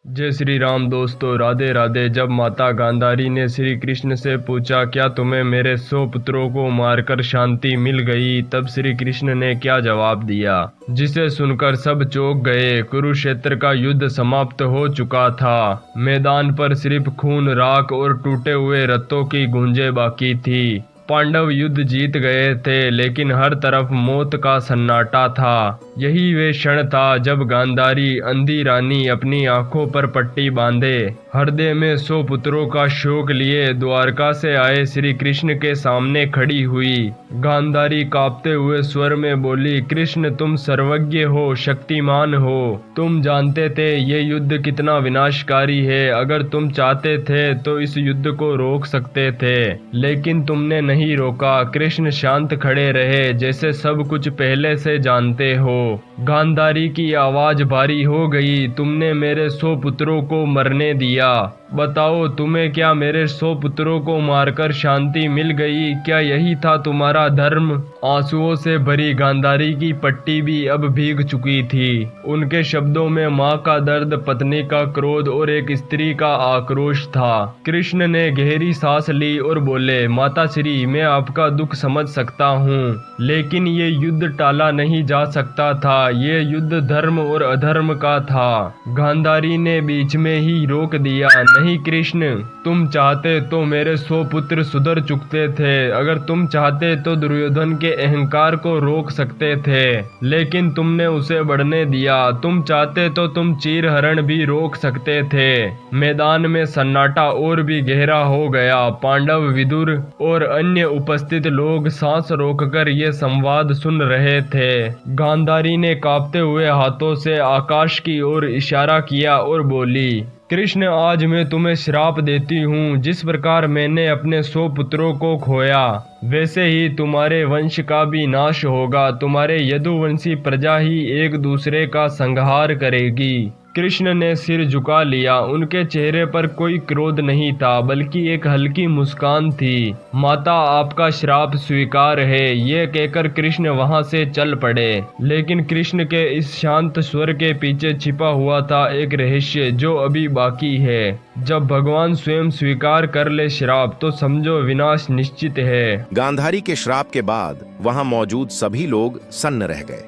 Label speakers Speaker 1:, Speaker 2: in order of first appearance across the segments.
Speaker 1: जय श्री राम दोस्तों, राधे राधे। जब माता गांधारी ने श्री कृष्ण से पूछा, क्या तुम्हें मेरे 100 पुत्रों को मारकर शांति मिल गई, तब श्री कृष्ण ने क्या जवाब दिया, जिसे सुनकर सब चौंक गए। कुरुक्षेत्र का युद्ध समाप्त हो चुका था। मैदान पर सिर्फ खून, राख और टूटे हुए रथों की गूंजें बाकी थी। पांडव युद्ध जीत गए थे, लेकिन हर तरफ मौत का सन्नाटा था। यही वे क्षण था जब गांधारी, अंधी रानी, अपनी आंखों पर पट्टी बांधे, हृदय में 100 पुत्रों का शोक लिए द्वारका से आए श्री कृष्ण के सामने खड़ी हुई। गांधारी कांपते हुए स्वर में बोली, कृष्ण तुम सर्वज्ञ हो, शक्तिमान हो। तुम जानते थे ये युद्ध कितना विनाशकारी है। अगर तुम चाहते थे तो इस युद्ध को रोक सकते थे, लेकिन तुमने नहीं रोका। कृष्ण शांत खड़े रहे, जैसे सब कुछ पहले से जानते हो। गांधारी की आवाज भारी हो गई, तुमने मेरे 100 पुत्रों को मरने दिया। बताओ, तुम्हें क्या मेरे 100 पुत्रों को मारकर शांति मिल गई? क्या यही था तुम्हारा धर्म? आंसुओं से भरी गांधारी की पट्टी भी अब भीग चुकी थी। उनके शब्दों में माँ का दर्द, पत्नी का क्रोध और एक स्त्री का आक्रोश था। कृष्ण ने गहरी सांस ली और बोले, माता श्री, मैं आपका दुख समझ सकता हूँ, लेकिन ये युद्ध टाला नहीं जा सकता था। ये युद्ध धर्म और अधर्म का था। गांधारी ने बीच में ही रोक दिया, नहीं कृष्ण, तुम चाहते तो मेरे 100 पुत्र सुधर चुकते थे। अगर तुम चाहते तो दुर्योधन के अहंकार को रोक सकते थे, लेकिन तुमने उसे बढ़ने दिया। तुम चाहते तो तुम चीरहरण भी रोक सकते थे। मैदान में सन्नाटा और भी गहरा हो गया। पांडव, विदुर और अन्य उपस्थित लोग सांस रोककर ये संवाद सुन रहे थे। गांधारी ने कांपते हुए हाथों से आकाश की ओर इशारा किया और बोली, कृष्ण, आज मैं तुम्हें श्राप देती हूँ। जिस प्रकार मैंने अपने 100 पुत्रों को खोया, वैसे ही तुम्हारे वंश का भी नाश होगा। तुम्हारे यदुवंशी प्रजा ही एक दूसरे का संहार करेगी। कृष्ण ने सिर झुका लिया। उनके चेहरे पर कोई क्रोध नहीं था, बल्कि एक हल्की मुस्कान थी। माता, आपका श्राप स्वीकार है। ये कहकर कृष्ण वहां से चल पड़े, लेकिन कृष्ण के इस शांत स्वर के पीछे छिपा हुआ था एक रहस्य जो अभी बाकी है। जब भगवान स्वयं स्वीकार कर ले श्राप, तो समझो विनाश निश्चित है।
Speaker 2: गांधारी के श्राप के बाद वहां मौजूद सभी लोग सन्न रह गए।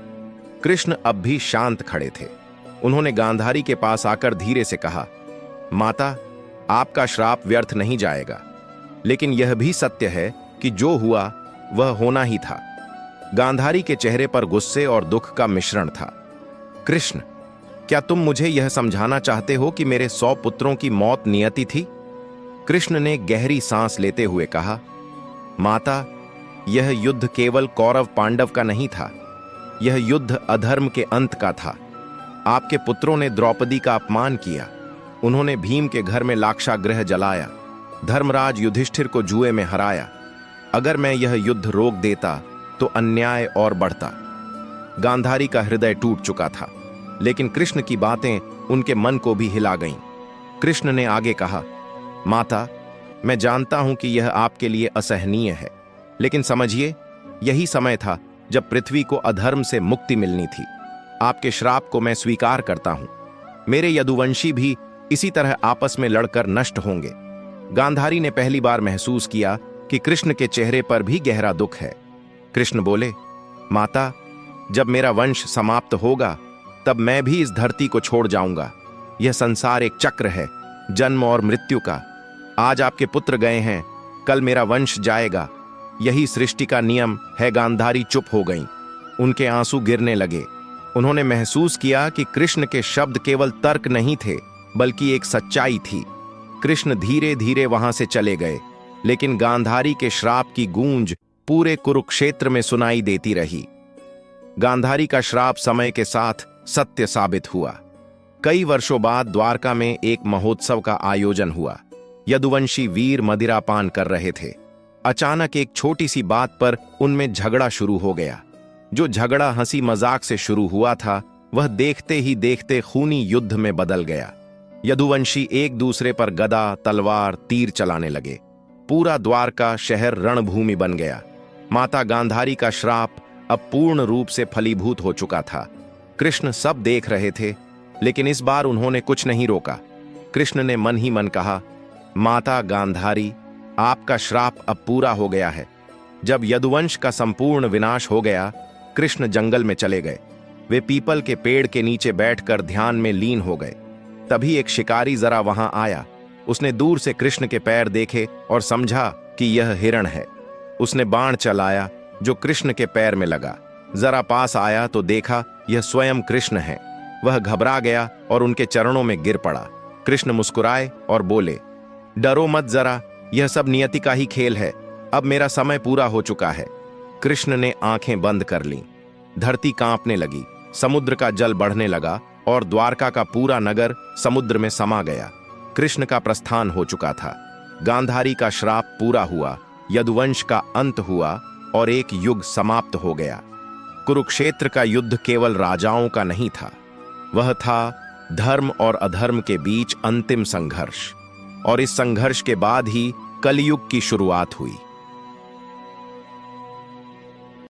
Speaker 2: कृष्ण अब भी शांत खड़े थे। उन्होंने गांधारी के पास आकर धीरे से कहा, माता, आपका श्राप व्यर्थ नहीं जाएगा, लेकिन यह भी सत्य है कि जो हुआ वह होना ही था। गांधारी के चेहरे पर गुस्से और दुख का मिश्रण था। कृष्ण, क्या तुम मुझे यह समझाना चाहते हो कि मेरे 100 पुत्रों की मौत नियति थी? कृष्ण ने गहरी सांस लेते हुए कहा, माता, यह युद्ध केवल कौरव पांडव का नहीं था। यह युद्ध अधर्म के अंत का था। आपके पुत्रों ने द्रौपदी का अपमान किया। उन्होंने भीम के घर में लाक्षागृह जलाया, धर्मराज युधिष्ठिर को जुए में हराया। अगर मैं यह युद्ध रोक देता तो अन्याय और बढ़ता। गांधारी का हृदय टूट चुका था, लेकिन कृष्ण की बातें उनके मन को भी हिला गईं। कृष्ण ने आगे कहा, माता, मैं जानता हूं कि यह आपके लिए असहनीय है, लेकिन समझिए, यही समय था जब पृथ्वी को अधर्म से मुक्ति मिलनी थी। आपके श्राप को मैं स्वीकार करता हूं। मेरे यदुवंशी भी इसी तरह आपस में लड़कर नष्ट होंगे। गांधारी ने पहली बार महसूस किया कि कृष्ण के चेहरे पर भी गहरा दुख है। कृष्ण बोले, माता, जब मेरा वंश समाप्त होगा, तब मैं भी इस धरती को छोड़ जाऊंगा। यह संसार एक चक्र है, जन्म और मृत्यु का। आज आपके पुत्र गए हैं, कल मेरा वंश जाएगा। यही सृष्टि का नियम है। गांधारी चुप हो गईं। उनके आंसू गिरने लगे। उन्होंने महसूस किया कि कृष्ण के शब्द केवल तर्क नहीं थे, बल्कि एक सच्चाई थी। कृष्ण धीरे धीरे वहां से चले गए, लेकिन गांधारी के श्राप की गूंज पूरे कुरुक्षेत्र में सुनाई देती रही। गांधारी का श्राप समय के साथ सत्य साबित हुआ। कई वर्षों बाद द्वारका में एक महोत्सव का आयोजन हुआ। यदुवंशी वीर मदिरापान कर रहे थे। अचानक एक छोटी सी बात पर उनमें झगड़ा शुरू हो गया। जो झगड़ा हंसी मजाक से शुरू हुआ था, वह देखते ही देखते खूनी युद्ध में बदल गया। यदुवंशी एक दूसरे पर गदा, तलवार, तीर चलाने लगे। पूरा द्वारका शहर रणभूमि बन गया। माता गांधारी का श्राप अब पूर्ण रूप से फलीभूत हो चुका था। कृष्ण सब देख रहे थे, लेकिन इस बार उन्होंने कुछ नहीं रोका। कृष्ण ने मन ही मन कहा, माता गांधारी, आपका श्राप अब पूरा हो गया है। जब यदुवंश का संपूर्ण विनाश हो गया, कृष्ण जंगल में चले गए। वे पीपल के पेड़ के नीचे बैठकर ध्यान में लीन हो गए। तभी एक शिकारी जरा वहां आया। उसने दूर से कृष्ण के पैर देखे और समझा कि यह हिरण है। उसने बाण चलाया जो कृष्ण के पैर में लगा। जरा पास आया तो देखा यह स्वयं कृष्ण है। वह घबरा गया और उनके चरणों में गिर पड़ा। कृष्ण मुस्कुराए और बोले, डरो मत जरा, यह सब नियति का ही खेल है। अब मेरा समय पूरा हो चुका है। कृष्ण ने आंखें बंद कर लीं। धरती कांपने लगी, समुद्र का जल बढ़ने लगा और द्वारका का पूरा नगर समुद्र में समा गया। कृष्ण का प्रस्थान हो चुका था। गांधारी का श्राप पूरा हुआ, यदुवंश का अंत हुआ और एक युग समाप्त हो गया। कुरुक्षेत्र का युद्ध केवल राजाओं का नहीं था, वह था धर्म और अधर्म के बीच अंतिम संघर्ष। और इस संघर्ष के बाद ही कलयुग की शुरुआत हुई।